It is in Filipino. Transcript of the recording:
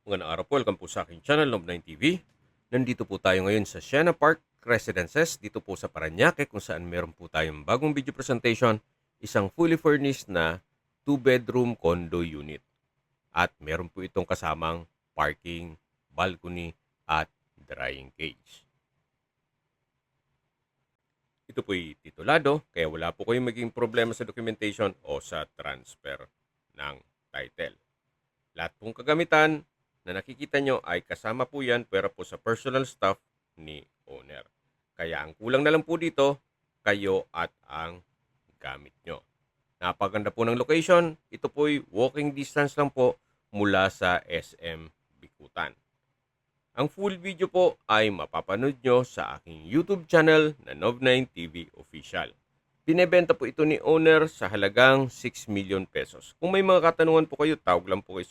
Magandang araw po, welcome po sa aking channel, Love9 TV. Nandito po tayo ngayon sa Sienna Park Residences, dito po sa Parañaque, kung saan meron po tayong bagong video presentation, isang fully furnished na 2-bedroom condo unit. At meron po itong kasamang parking, balcony, at drying cage. Ito po'y titulado, kaya wala po kayong maging problema sa documentation o sa transfer ng title. Lahat pong kagamitan na nakikita nyo ay kasama po yan pero po sa personal stuff ni owner. Kaya ang kulang na lang po dito, kayo at ang gamit nyo. Napaganda po ng location. Ito po'y walking distance lang po mula sa SM Bikutan. Ang full video po ay mapapanood nyo sa aking YouTube channel na Nov9 TV Official. Binebenta po ito ni owner sa halagang 6 million pesos. Kung may mga katanungan po kayo, tawag lang po kayo sa